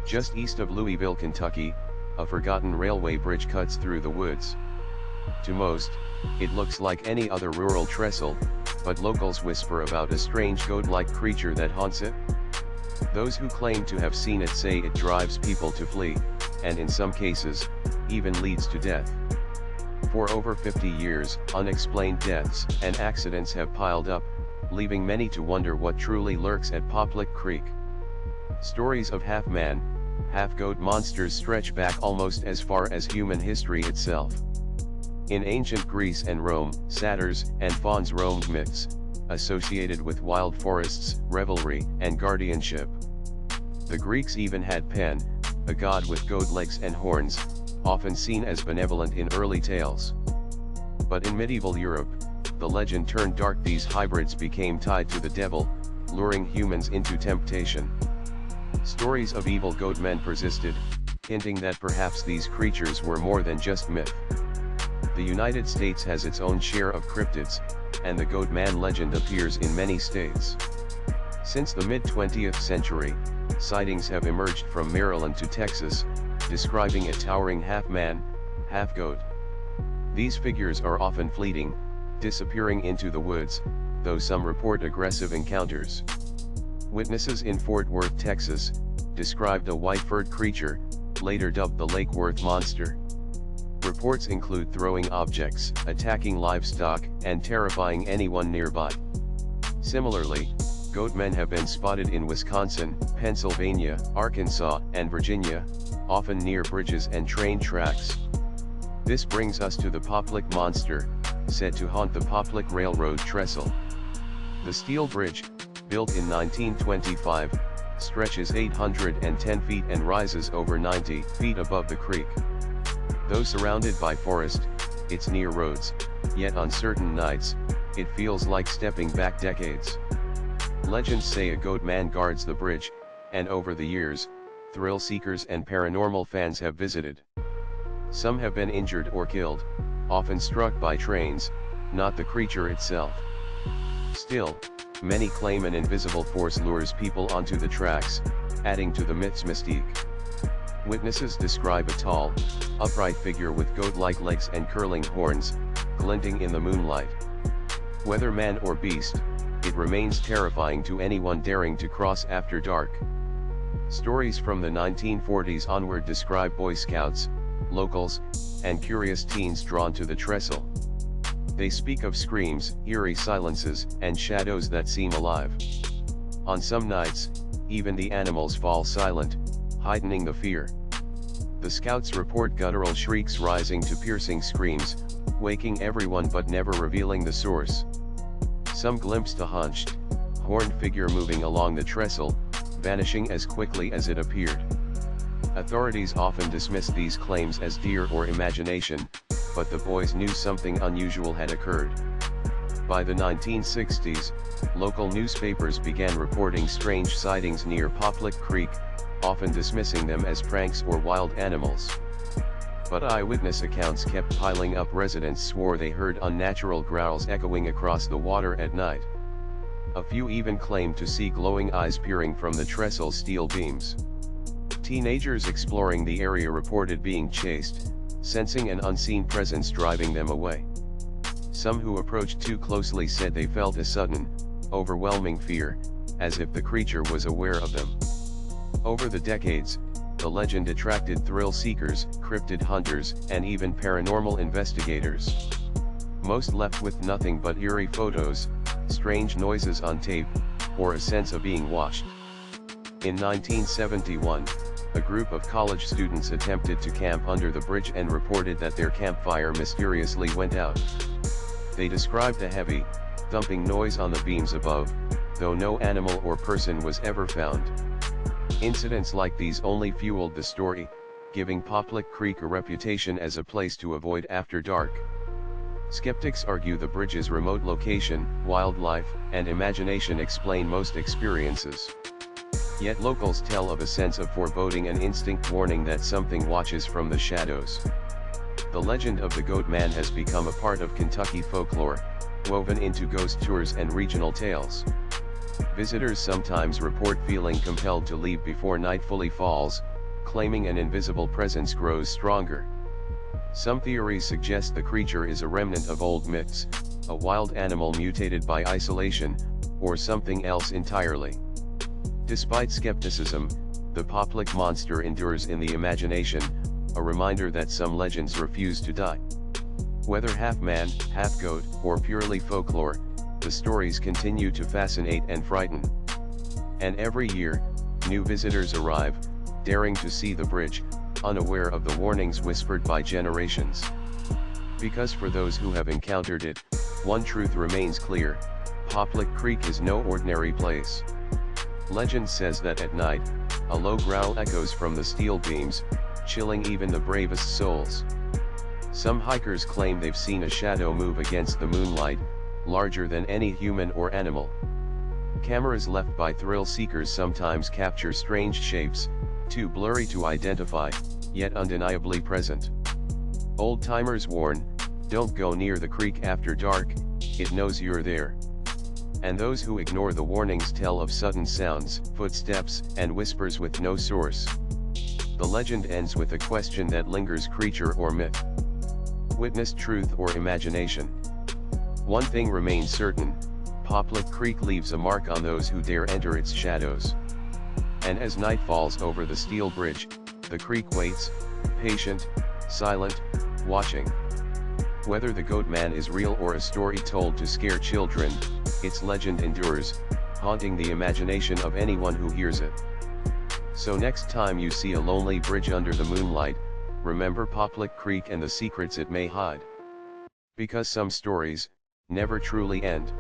Just east of Louisville, Kentucky, a forgotten railway bridge cuts through the woods. To most, it looks like any other rural trestle, but locals whisper about a strange goat-like creature that haunts it. Those who claim to have seen it say it drives people to flee, and in some cases, even leads to death. For over 50 years, unexplained deaths and accidents have piled up, leaving many to wonder what truly lurks at Poplar Creek. Stories of half-man, half-goat monsters stretch back almost as far as human history itself. In ancient Greece and Rome, satyrs and fauns roamed myths, associated with wild forests, revelry, and guardianship. The Greeks even had Pan, a god with goat legs and horns, often seen as benevolent in early tales. But in medieval Europe, the legend turned dark. These hybrids became tied to the devil, luring humans into temptation. Stories of evil goat men persisted, hinting that perhaps these creatures were more than just myth. The United States has its own share of cryptids, and the goat man legend appears in many states. Since the mid-20th century, sightings have emerged from Maryland to Texas, describing a towering half-man, half-goat. These figures are often fleeting, disappearing into the woods, though some report aggressive encounters. Witnesses in Fort Worth, Texas, described a white-furred creature, later dubbed the Lake Worth Monster. Reports include throwing objects, attacking livestock, and terrifying anyone nearby. Similarly, goat men have been spotted in Wisconsin, Pennsylvania, Arkansas, and Virginia, often near bridges and train tracks. This brings us to the Poplar Monster, said to haunt the Poplar Railroad trestle. The steel bridge, built in 1925, stretches 810 feet and rises over 90 feet above the creek. Though surrounded by forest, it's near roads, yet on certain nights, it feels like stepping back decades. Legends say a goat man guards the bridge, and over the years, thrill seekers and paranormal fans have visited. Some have been injured or killed, often struck by trains, not the creature itself. Still, many claim an invisible force lures people onto the tracks, adding to the myth's mystique. Witnesses describe a tall, upright figure with goat-like legs and curling horns, glinting in the moonlight. Whether man or beast, it remains terrifying to anyone daring to cross after dark. Stories from the 1940s onward describe Boy Scouts, locals, and curious teens drawn to the trestle. They speak of screams, eerie silences, and shadows that seem alive. On some nights, even the animals fall silent, heightening the fear. The scouts report guttural shrieks rising to piercing screams, waking everyone but never revealing the source. Some glimpsed a hunched, horned figure moving along the trestle, vanishing as quickly as it appeared. Authorities often dismiss these claims as deer or imagination, but the boys knew something unusual had occurred. By the 1960s, local newspapers began reporting strange sightings near Poplar Creek, often dismissing them as pranks or wild animals. But eyewitness accounts kept piling up. Residents swore they heard unnatural growls echoing across the water at night. A few even claimed to see glowing eyes peering from the trestle's steel beams. Teenagers exploring the area reported being chased, sensing an unseen presence driving them away. Some who approached too closely said they felt a sudden, overwhelming fear, as if the creature was aware of them. Over the decades, the legend attracted thrill seekers, cryptid hunters, and even paranormal investigators. Most left with nothing but eerie photos, strange noises on tape, or a sense of being watched. In 1971, a group of college students attempted to camp under the bridge and reported that their campfire mysteriously went out. They described a heavy, thumping noise on the beams above, though no animal or person was ever found. Incidents like these only fueled the story, giving Poplar Creek a reputation as a place to avoid after dark. Skeptics argue the bridge's remote location, wildlife, and imagination explain most experiences. Yet locals tell of a sense of foreboding and instinct warning that something watches from the shadows. The legend of the Goat Man has become a part of Kentucky folklore, woven into ghost tours and regional tales. Visitors sometimes report feeling compelled to leave before night fully falls, claiming an invisible presence grows stronger. Some theories suggest the creature is a remnant of old myths, a wild animal mutated by isolation, or something else entirely. Despite skepticism, the Poplik monster endures in the imagination, a reminder that some legends refuse to die. Whether half man, half goat, or purely folklore, the stories continue to fascinate and frighten. And every year, new visitors arrive, daring to see the bridge, unaware of the warnings whispered by generations. Because for those who have encountered it, one truth remains clear: Poplik Creek is no ordinary place. Legend says that at night, a low growl echoes from the steel beams, chilling even the bravest souls. Some hikers claim they've seen a shadow move against the moonlight, larger than any human or animal. Cameras left by thrill seekers sometimes capture strange shapes, too blurry to identify, yet undeniably present. Old-timers warn, don't go near the creek after dark, it knows you're there. And those who ignore the warnings tell of sudden sounds, footsteps, and whispers with no source. The legend ends with a question that lingers: creature or myth? Witness truth or imagination? One thing remains certain: Poplik Creek leaves a mark on those who dare enter its shadows. And as night falls over the steel bridge, the creek waits, patient, silent, watching. Whether the goat man is real or a story told to scare children, its legend endures, haunting the imagination of anyone who hears it. So next time you see a lonely bridge under the moonlight, remember Poplik Creek and the secrets it may hide. Because some stories never truly end.